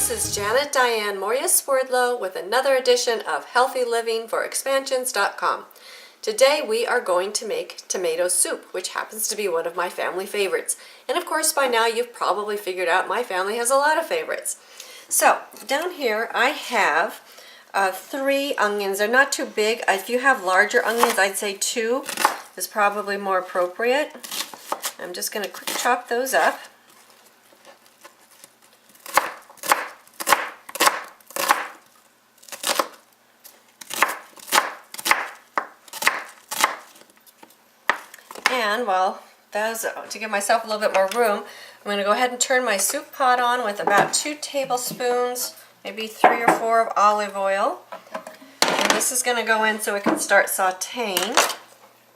this is Janet Diane Mourglia-Swerdlow with another edition of Healthy Living for Expansions.com. Today we are going to make tomato soup, which happens to be one of my family favorites. And of course by now you've probably figured out my family has a lot of favorites. So down here I have 3 onions. They're not too big. If you have larger onions, I'd say 2 is probably more appropriate. I'm just going to quick chop those up. And while those, to give myself a little bit more room, I'm going to go ahead and turn my soup pot on with about 2 tablespoons, maybe 3 or 4 of olive oil. And this is going to go in so it can start sauteing.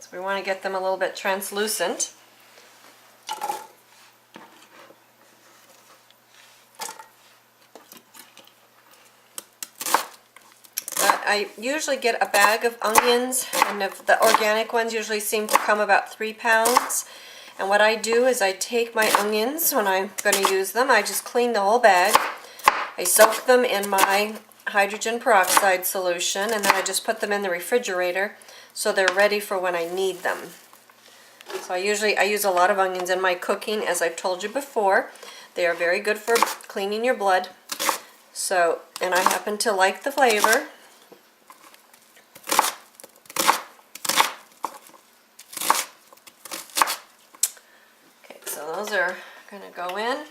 So we want to get them a little bit translucent. I usually get a bag of onions, and the organic ones usually seem to come about 3 pounds. And what I do is I take my onions when I'm going to use them, I just clean the whole bag. I soak them in my hydrogen peroxide solution, and then I just put them in the refrigerator so they're ready for when I need them. So I use a lot of onions in my cooking, as I've told you before. They are very good for cleaning your blood. So, and I happen to like the flavor. So those are going to go in.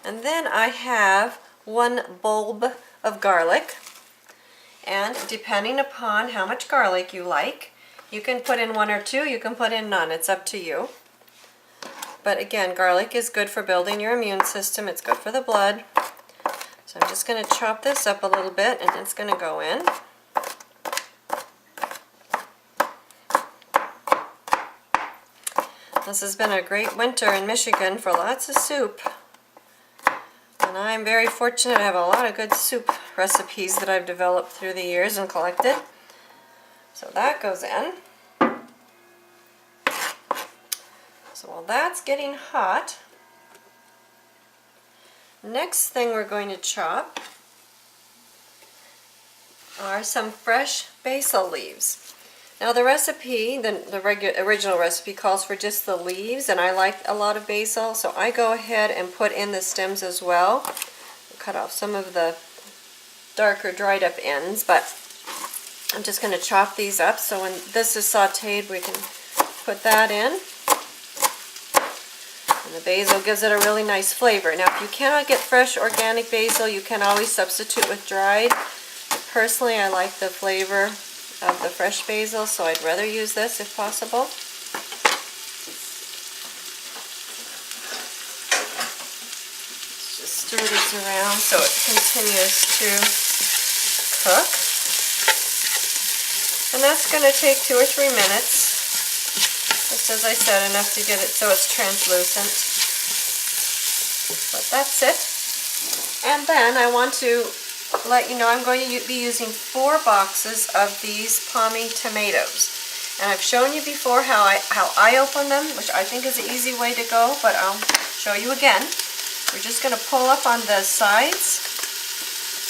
And then I have 1 bulb of garlic. And depending upon how much garlic you like, you can put in 1 or 2, you can put in none, it's up to you. But again, garlic is good for building your immune system, it's good for the blood. So I'm just going to chop this up a little bit and it's going to go in. This has been a great winter in Michigan for lots of soup. And I'm very fortunate to have a lot of good soup recipes that I've developed through the years and collected. So that goes in. So while that's getting hot, next thing we're going to chop are some fresh basil leaves. Now the recipe, the original recipe calls for just the leaves, and I like a lot of basil, so I go ahead and put in the stems as well. Cut off some of the darker dried up ends, but I'm just going to chop these up so when this is sauteed we can put that in. And the basil gives it a really nice flavor. Now if you cannot get fresh organic basil, you can always substitute with dried. Personally, I like the flavor of the fresh basil, so I'd rather use this if possible. Let's just stir this around so it continues to cook. And that's going to take 2 or 3 minutes. Just as I said, enough to get it so it's translucent. But that's it. And then I want to let you know I'm going to be using 4 boxes of these palmy tomatoes. And I've shown you before how I open them, which I think is an easy way to go, but I'll show you again. We're just going to pull up on the sides.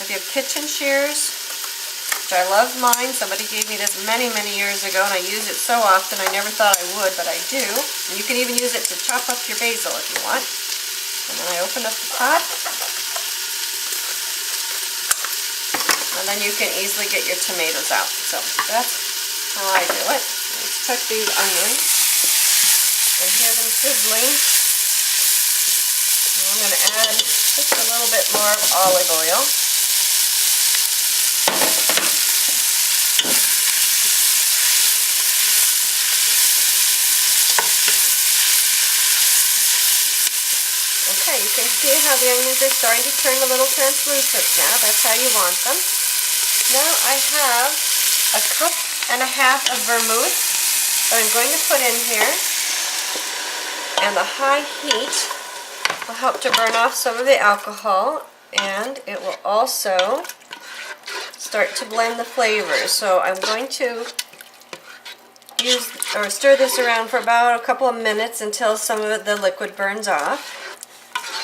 If you have kitchen shears, which I love mine, somebody gave me this many years ago and I use it so often I never thought I would, but I do. And you can even use it to chop up your basil if you want. And then I open up the pot. And then you can easily get your tomatoes out. So that's how I do it. Let's check these onions. You can hear them sizzling. And I'm going to add just a little bit more of olive oil. Okay, you can see how the onions are starting to turn a little translucent now. That's how you want them. Now I have 1.5 cups of vermouth that I'm going to put in here, and the high heat will help to burn off some of the alcohol, and it will also start to blend the flavors. So I'm going to stir this around for about a couple of minutes until some of the liquid burns off,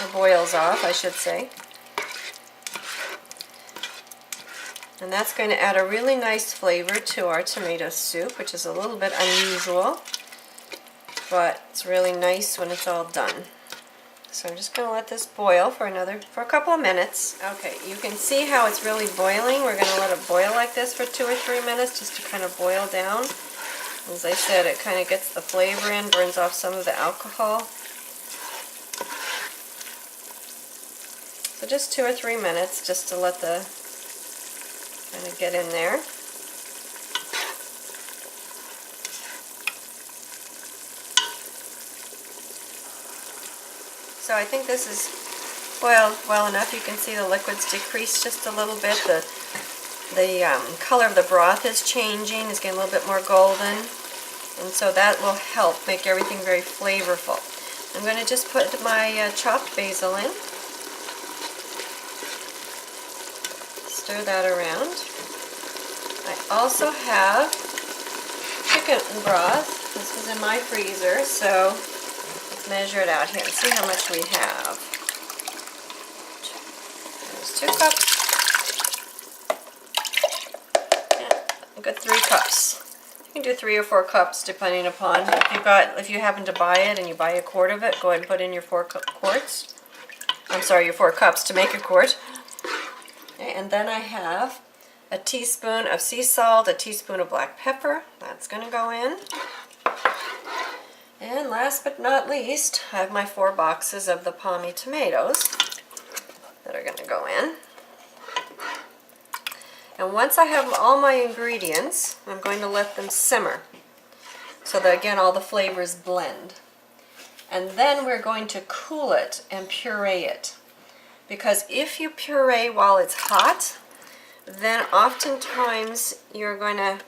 or boils off, I should say. And that's going to add a really nice flavor to our tomato soup, which is a little bit unusual, but it's really nice when it's all done. So I'm just going to let this boil for a couple of minutes. Okay, you can see how it's really boiling. We're going to let it boil like this for 2 or 3 minutes just to kind of boil down. As I said, it kind of gets the flavor in, burns off some of the alcohol. So just 2 or 3 minutes just to let the kind of get in there. So I think this is boiled well enough. You can see the liquids decrease just a little bit. The color of the broth is changing. It's getting a little bit more golden. And so that will help make everything very flavorful. I'm going to just put my chopped basil in. Stir that around. I also have chicken broth. This was in my freezer, so let's measure it out here and see how much we have. There's 2 cups. Yeah, I've got 3 cups. You can do 3 or 4 cups depending upon if you happen to buy it and you buy a quart of it. Go ahead and put in your 4 quarts. I'm sorry, your 4 cups to make a quart. Okay, and then I have a teaspoon of sea salt, a teaspoon of black pepper. That's going to go in. And last but not least, I have my 4 boxes of the palmy tomatoes that are going to go in. And once I have all my ingredients, I'm going to let them simmer so that, again, all the flavors blend. And then we're going to cool it and puree it. Because if you puree while it's hot, then oftentimes you're going to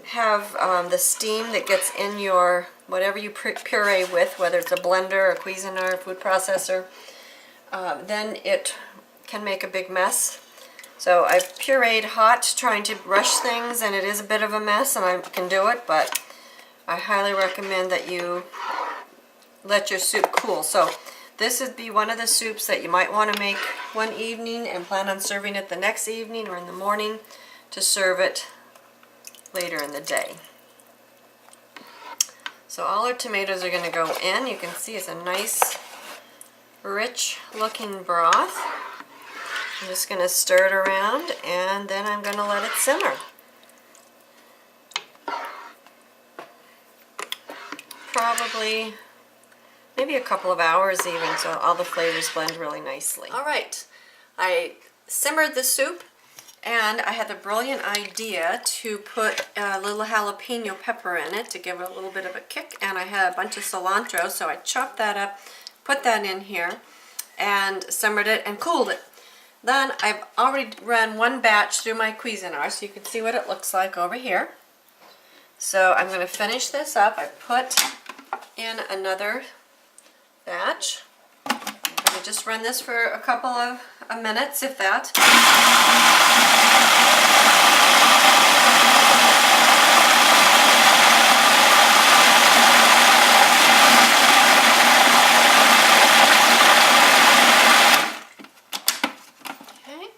have the steam that gets in your whatever you puree with, whether it's a blender, a Cuisinart, a food processor, then it can make a big mess. So I've pureed hot trying to rush things, and it is a bit of a mess, and I can do it, but I highly recommend that you let your soup cool. So this would be one of the soups that you might want to make one evening and plan on serving it the next evening or in the morning to serve it later in the day. So all our tomatoes are going to go in. You can see it's a nice, rich looking broth. I'm just going to stir it around and then I'm going to let it simmer. Probably maybe a couple of hours even, so all the flavors blend really nicely. All right, I simmered the soup and I had the brilliant idea to put a little jalapeno pepper in it to give it a little bit of a kick, and I had a bunch of cilantro, so I chopped that up, put that in here, and simmered it and cooled it. Then I've already run 1 batch through my Cuisinart, so you can see what it looks like over here. So I'm going to finish this up. I put in another batch. I'm going to just run this for a couple of minutes, if that. Okay.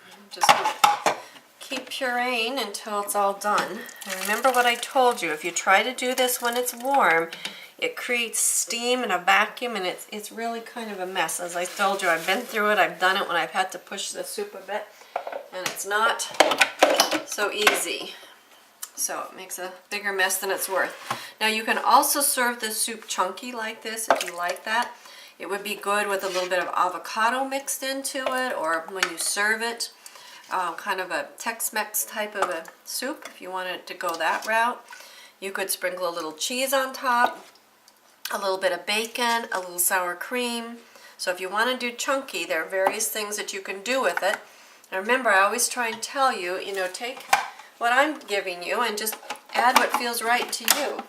I'm just going to keep pureeing until it's all done. And remember what I told you, if you try to do this when it's warm, it creates steam and a vacuum, and it's really kind of a mess. As I told you, I've been through it. I've done it when I've had to push the soup a bit, and it's not so easy. So it makes a bigger mess than it's worth. Now you can also serve the soup chunky like this if you like that. It would be good with a little bit of avocado mixed into it, or when you serve it, kind of a Tex-Mex type of a soup if you wanted to go that route. You could sprinkle a little cheese on top, a little bit of bacon, a little sour cream. So if you want to do chunky, there are various things that you can do with it. And remember, I always try and tell you, take what I'm giving you and just add what feels right to you.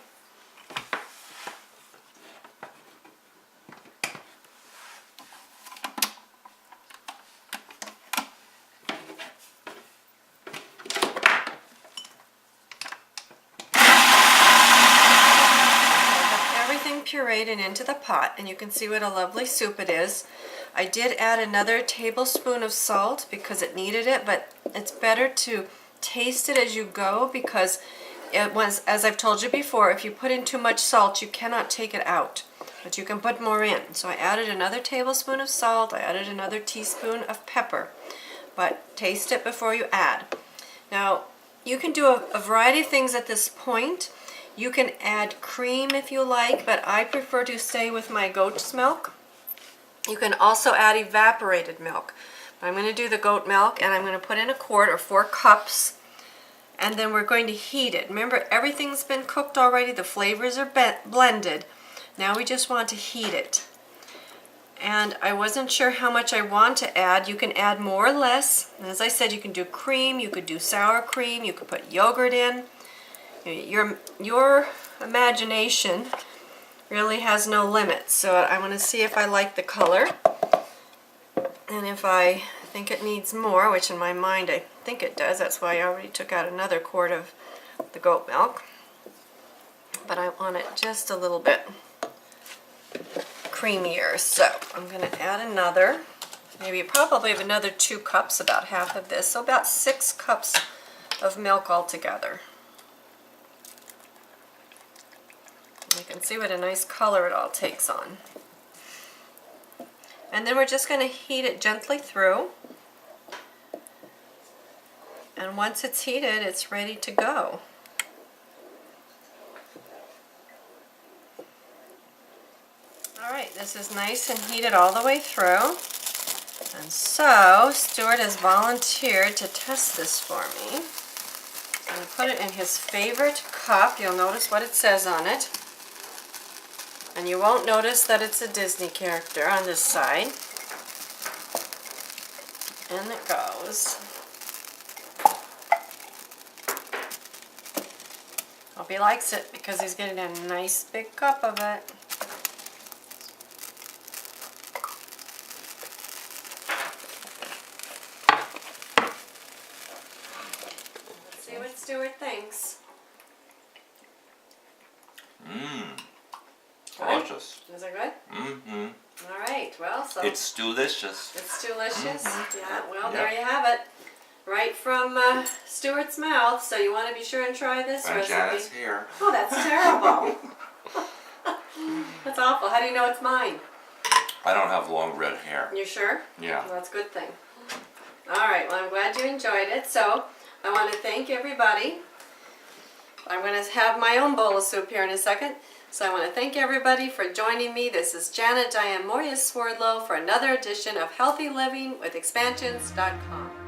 Pureed and into the pot, and you can see what a lovely soup it is. I did add another tablespoon of salt because it needed it, but it's better to taste it as you go because it was, as I've told you before, if you put in too much salt, you cannot take it out, but you can put more in. So I added another tablespoon of salt, I added another teaspoon of pepper, but taste it before you add. Now, you can do a variety of things at this point. You can add cream if you like, but I prefer to stay with my goat's milk. You can also add evaporated milk. But I'm going to do the goat milk, and I'm going to put in a quart or 4 cups, and then we're going to heat it. Remember, everything's been cooked already. The flavors are blended. Now we just want to heat it. And I wasn't sure how much I want to add. You can add more or less. And as I said, you can do cream, you could do sour cream, you could put yogurt in. Your imagination really has no limits. So I want to see if I like the color, and if I think it needs more, which in my mind I think it does. That's why I already took out another quart of the goat milk. But I want it just a little bit creamier. So I'm going to add another, maybe probably another 2 cups, about half of this. So about 6 cups of milk altogether. You can see what a nice color it all takes on. And then we're just going to heat it gently through. And once it's heated, it's ready to go. Alright, this is nice and heated all the way through. And so, Stewart has volunteered to test this for me. I'm going to put it in his favorite cup. You'll notice what it says on it. And you won't notice that it's a Disney character on this side. And it goes. Hope he likes it because he's getting a nice big cup of it. Let's see what Stewart thinks. Delicious. Is it good? Mm-hmm. All right, well, so... It's delicious. It's delicious. Mm-hmm. Yeah, well, Yeah. there you have it. Right from Stewart's mouth, so you want to be sure and try this And recipe. Janet's here. Oh, that's terrible. That's awful. How do you know it's mine? I don't have long red hair. You sure? Yeah. Well, that's a good thing. All right, well, I'm glad you enjoyed it. So, I want to thank everybody. I'm going to have my own bowl of soup here in a second. So I want to thank everybody for joining me. This is Janet Diane Mourglia-Swerdlow for another edition of Healthy Living with Expansions.com.